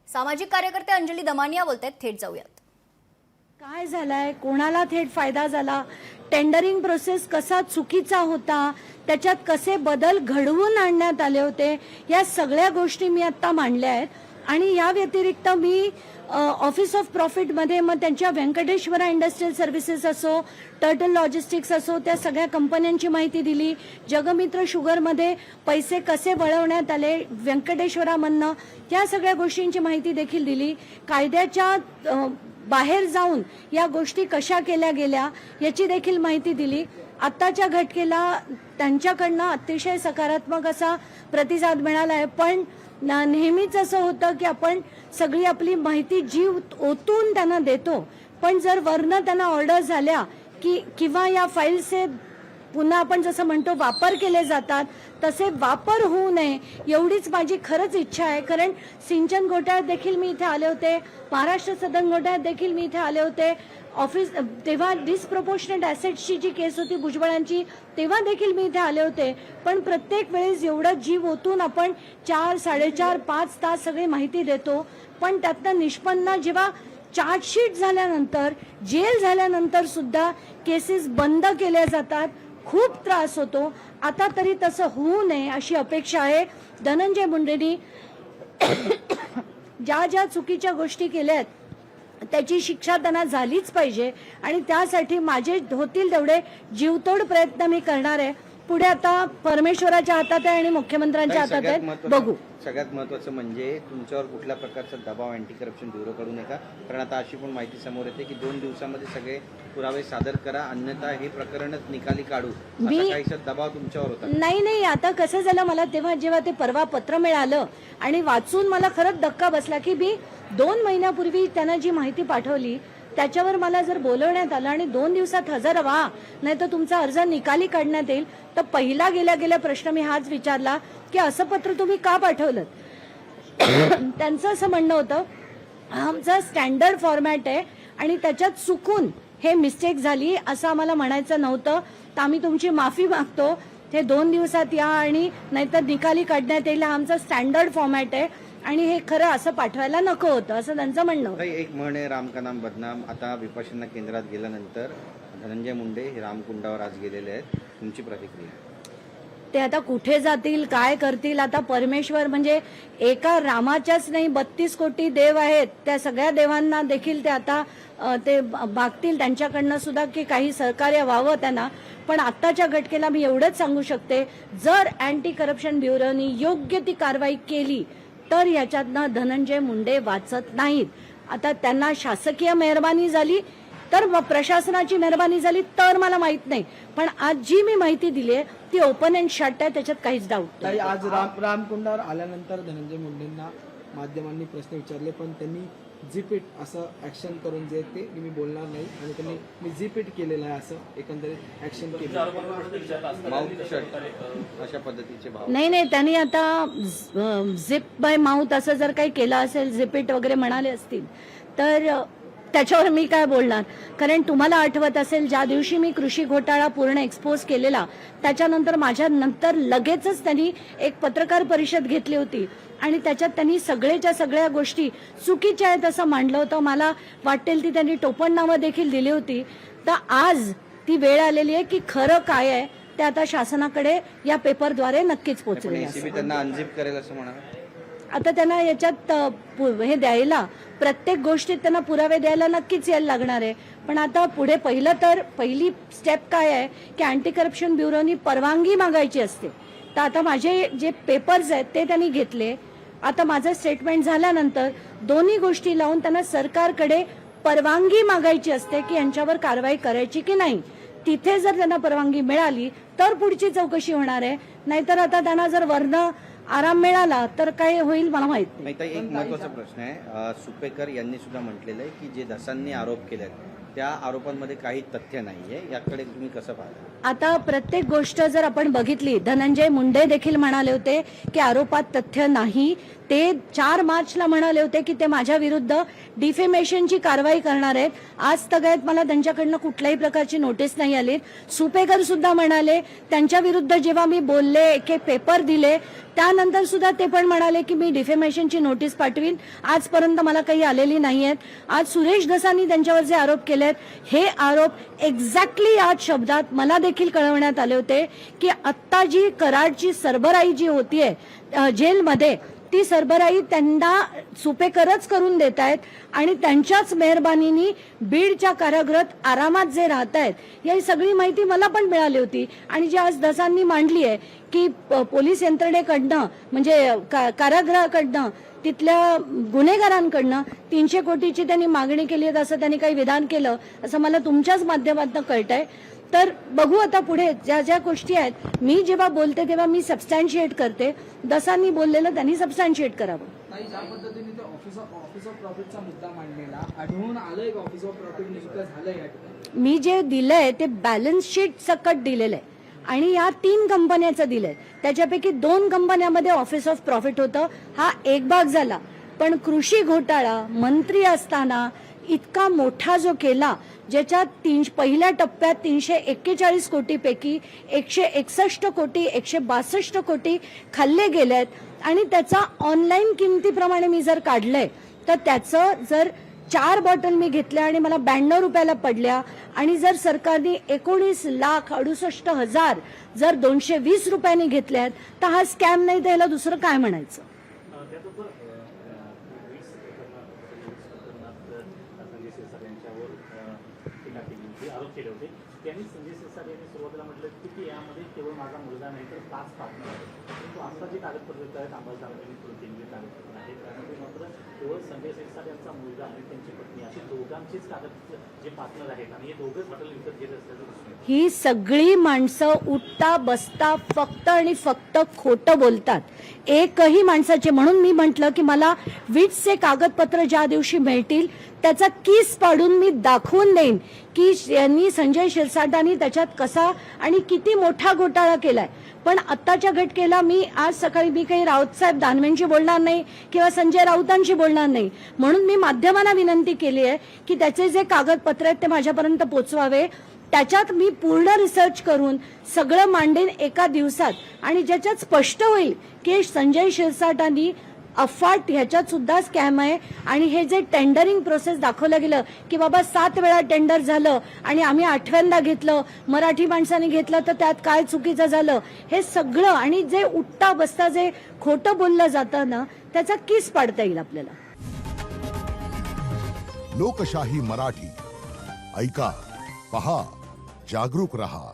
सामाजिक कार्यकर्ते अंजली दमानिया बोलतात, थेट जाऊयात. काय झालंय, कोणाला थेट फायदा झाला, टेंडरिंग प्रोसेस कसा चुकीचा होता, त्याच्यात कसे बदल घडवून आणण्यात आले होते, या सगळ्या गोष्टी मी आता मांडल्या आहेत. आणि या व्यतिरिक्त मी ऑफिस ऑफ प्रॉफिटमध्ये मग त्यांच्या व्यंकटेश्वरा इंडस्ट्रियल सर्व्हिसेस असो, टर्टल लॉजिस्टिक्स असो, त्या सगळ्या कंपन्यांची माहिती दिली. जगमित्र शुगरमध्ये पैसे कसे वळवण्यात आले व्यंकटेश्वरामधनं, या सगळ्या गोष्टींची माहिती देखील दिली. कायद्याच्या बाहेर जाऊन या गोष्टी कशा केल्या गेल्या याची देखील माहिती दिली. आत्ताच्या घटनेला त्यांच्याकडनं अतिशय सकारात्मक असा प्रतिसाद मिळाला आहे. पण नेहमीच असं होतं की आपण सगळी आपली माहिती जीव ओतून त्यांना देतो, पण जर वरनं त्यांना ऑर्डर झाल्या की किंवा या फाईल्सचे पुन्हा आपण जसं म्हणतो वापर केले जातात, तसे वापर होऊ नये एवढीच माझी खरंच इच्छा आहे. कारण सिंचन घोटाळ्यात देखील मी इथे आले होते, महाराष्ट्र सदन घोटाळ्यात देखील मी इथे आले होते. ऑफिस तेव्हा डिसप्रपोर्शनेट ॲसेट्सची जी केस होती भुजबळांची, तेव्हा देखील मी इथे आले होते. पण प्रत्येक वेळेस एवढं जीव ओतून आपण 4, 4.5, 5 तास सगळी माहिती देतो, पण त्यातनं निष्पन्न जेव्हा चार्जशीट झाल्यानंतर, जेल झाल्यानंतर सुद्धा केसेस बंद केल्या जातात, खूप त्रास होतो. आता तरी तसं होऊ नये अशी अपेक्षा आहे. धनंजय मुंडेंनी ज्या ज्या चुकीच्या गोष्टी केल्यात त्याची शिक्षा त्यांना झालीच पाहिजे आणि त्यासाठी माझे होतील तेवढे जीवतोड प्रयत्न मी करणार आहे. पुढे आता परमेश्वराच्या हातात आहे आणि मुख्यमंत्र्यांच्या हातात आहे, बघू. सगळ्यात महत्त्वाचं म्हणजे तुमच्यावर कुठल्या प्रकारचा दबाव अँटी करप्शन ब्युरोकडून आहे का? कारण आता अशी पण माहिती समोर येते की 2 दिवसामध्ये सगळे पुरावे सादर करा, अन्यथा हे प्रकरणच निकाली काढू, असा काहीसा दबाव तुमच्यावर होता. नाही, आता कसं झालं, मला तेव्हा जेव्हा ते परवा पत्र मिळालं आणि वाचून मला खरंच धक्का बसला की मी 2 महिन्यापूर्वी त्यांना जी माहिती पाठवली त्याच्यावर मला जर बोलवण्यात आलं आणि 2 दिवसात हजर व्हा, नाही तर तुमचा अर्ज निकाली काढण्यात येईल, तर पहिला गेल्या प्रश्न मी हाच विचारला की असं पत्र तुम्ही का पाठवलं. त्यांचं असं म्हणणं होतं, आमचा स्टँडर्ड फॉर्मॅट आहे आणि त्याच्यात चुकून हे मिस्टेक झाली असं आम्हाला म्हणायचं नव्हतं, तर आम्ही तुमची माफी मागतो, हे 2 दिवसात या आणि नाहीतर निकाली काढण्यात येईल, हा आमचा स्टँडर्ड फॉर्मॅट आहे आणि हे खरं असं पाठवायला नको होतं, असं त्यांचं म्हणणं होतं. एक म्हणे राम का नाम बदनाम. आता विपश्यना केंद्रात गेल्यानंतर धनंजय मुंडे हे रामकुंडावर आज गेलेले आहेत, तुमची प्रतिक्रिया? ते आता कुठे जातील, काय करतील, आता परमेश्वर म्हणजे एका रामाच्याच नाही 32 कोटी देव आहेत, त्या सगळ्या देवांना देखील ते आता ते मागतील त्यांच्याकडनं सुद्धा की काही सहकार्य व्हावं त्यांना. पण आत्ताच्या घटनेला मी एवढंच सांगू शकते, जर अँटी करप्शन ब्युरोनी योग्य ती कारवाई केली तर याच्यातनं धनंजय मुंडे वाचत नाहीत. आता त्यांना शासकीय मेहरबानी झाली तर प्रशासनाची मेहरबानी झाली तर मला माहित नाही, पण आज जी मी माहिती दिली आहे ती ओपन अँड शट आहे, त्याच्यात काहीच डाऊट नाही. आज रामकुंडावर आल्यानंतर धनंजय मुंडेंना माध्यमांनी प्रश्न विचारले, पण त्यांनी जीपीट असं ऍक्शन करून जे ते मी बोलणार नाही आणि त्यांनी मी जीपीट केलेलं आहे असं एकंदरीत ऍक्शन केलं. अशा पद्धतीचे भाव नाही, त्यांनी आता झिप बाय माउथ असं जर काही केलं असेल, झिपीट वगैरे म्हणाले असतील तर त्याच्यावर मी काय बोलणार. कारण तुम्हाला आठवत असेल, ज्या दिवशी मी कृषी घोटाळा पूर्ण एक्सपोज केलेला त्याच्यानंतर माझ्या नंतर लगेचच त्यांनी एक पत्रकार परिषद घेतली होती आणि त्याच्यात त्यांनी सगळ्याच्या सगळ्या गोष्टी चुकीच्या आहेत असं मांडलं होतं. मला वाटेल ती त्यांनी टोपण नावं देखील दिली होती. तर आज ती वेळ आलेली आहे की खरं काय आहे ते आता शासनाकडे या पेपरद्वारे नक्कीच पोहोचले. त्यांना अनझिप करेल असं म्हणा. आता त्यांना याच्यात हे द्यायला, प्रत्येक गोष्टीत त्यांना पुरावे द्यायला नक्कीच यायला लागणार आहे. पण आता पुढे पहिली स्टेप काय आहे की अँटी करप्शन ब्युरोनी परवानगी मागायची असते. तर आता माझे जे पेपर्स आहेत ते त्यांनी घेतले. आता माझं स्टेटमेंट झाल्यानंतर दोन्ही गोष्टी लावून त्यांना सरकारकडे परवानगी मागायची असते की यांच्यावर कारवाई करायची की नाही. तिथे जर त्यांना परवानगी मिळाली तर पुढची चौकशी होणार आहे, नाहीतर आता त्यांना जर वर्ण आराम मिळाला तर काय होईल मला माहित नाही. एक महत्वाचा प्रश्न आहे, सुपेकर यांनी सुद्धा म्हटलेलं आहे की जे धसांनी आरोप केले त्या आरोपांमध्ये काही तथ्य नाहीये, याकडे तुम्ही कसं पाहता? आता प्रत्येक गोष्ट जर आपण बघितली, धनंजय मुंडे देखील म्हणाले होते की आरोपात तथ्य नाही. ते 4 मार्चला म्हणाले होते की ते माझ्या विरुद्ध डिफेमेशनची कारवाई करणार आहेत. आज तगायत मला त्यांच्याकडनं कुठल्याही प्रकारची नोटीस नाही आली. सुपेकर सुद्धा म्हणाले, त्यांच्या विरुद्ध जेव्हा मी बोलले, एक पेपर दिले, त्यानंतर सुद्धा ते पण म्हणाले की मी डिफेमेशनची नोटीस पाठवीन. आजपर्यंत मला काही आलेली नाहीयेत. आज सुरेश धसांनी त्यांच्यावर जे आरोप केलेत, हे आरोप एक्झॅक्टली याच शब्दात मला देखील कळवण्यात आले होते की आत्ता जी कराडची सरबराई जी होतीये जेलमध्ये, ती सरबराई त्यांना सुपेकरच करून देत आहेत आणि त्यांच्याच मेहरबानीने बीडच्या कारागृहात आरामात जे राहत आहेत, ही सगळी माहिती मला पण मिळाली होती. आणि जी आज धसांनी मांडली आहे की पोलीस यंत्रणेकडनं म्हणजे कारागृहाकडनं तिथल्या गुन्हेगारांकडनं 300 कोटीची त्यांनी मागणी केली आहे, असं त्यांनी काही विधान केलं असं मला तुमच्याच माध्यमातून कळतंय. तर बघू आता पुढे ज्या ज्या गोष्टी आहेत, मी जेव्हा बोलते तेव्हा मी सबस्टॅन्शिएट करते. दसांनी बोललेलं त्यांनी सबस्टॅन्शिएट करावं. ताई, ज्या पद्धतीने ते ऑफिस ऑफ प्रॉफिटचा मुद्दा मांडलेला आढळून आलंय का ऑफिस ऑफ प्रॉफिट नेमकं झालंय या ठिकाणी? मी जे दिलंय ते बॅलन्स शीट सकट दिलेलं आहे आणि या 3 कंपन्याचं दिलंय. त्याच्यापैकी 2 कंपन्यामध्ये ऑफिस ऑफ प्रॉफिट होतं. हा एक भाग झाला. पण कृषी घोटाळा मंत्री असताना इतका मोठा जो केला, ज्याच्यात पहिल्या टप्प्यात 341 कोटीपैकी 161 कोटी 162 कोटी खाल्ले गेलेत आणि त्याचा ऑनलाईन किमतीप्रमाणे मी जर काढलंय तर त्याचं जर 4 बॉटल मी घेतल्या आणि मला 92 रुपयाला पडल्या आणि जर सरकारने 19,68,000 जर 220 रुपयांनी घेतल्यात तर हा स्कॅम नाही, तर याला दुसरं काय म्हणायचं? आरोप केले होते. त्यांनी संजय शिरसाट यांनी सुरुवातीला म्हटलं की यामध्ये केवळ माझा मुलगा नाही तर 5 पार्टनर आहेत. परंतु आता जी कागदपत्र आहेत, अंमलदारांनी करून केलेली कागदपत्र आहेत, त्यामध्ये मात्र केवळ संजय शिरसाट यांचा मुलगा आणि त्यांची पत्नी अशी दोघांचीच कागदपत्र जे पार्टनर आहेत आणि हे दोघंच हॉटेल विकत घेत असल्याचं दिसून येतं. ही सगळी माणसं उठता बसता फक्त आणि फक्त खोटं बोलतात. एकही माणसाचे, म्हणून मी म्हटलं की मला विट्सचे कागदपत्र ज्या दिवशी मिळतील त्याचा कीस पाडून मी दाखवून देईन की यांनी संजय शिरसाटांनी त्याच्यात कसा आणि किती मोठा घोटाळा केलाय. पण आत्ताच्या घटकेला मी आज सकाळी मी काही राऊतसाहेब दानवेंशी बोलणार नाही किंवा संजय राऊतांशी बोलणार नाही, म्हणून मी माध्यमांना विनंती केली आहे की त्याचे जे कागदपत्र आहेत ते माझ्यापर्यंत पोचवावे. त्याच्यात मी पूर्ण रिसर्च करून सगळं मांडेन एका दिवसात आणि ज्याच्यात स्पष्ट होईल की संजय शिरसाटांनी अफाट ह्याच्यात सुद्धा स्कॅम आहे. आणि हे जे टेंडरिंग प्रोसेस दाखवलं गेलं की बाबा 7 वेळा टेंडर झालं आणि आम्ही 8व्यांदा घेतलं, मराठी माणसाने घेतलं तर त्यात काय चुकीचं झालं, हे सगळं आणि जे उठता बसता जे खोटं बोललं जातं ना, त्याचा कीस पाडता येईल आपल्याला. लोकशाही मराठी ऐका, पहा, जागरूक रहा.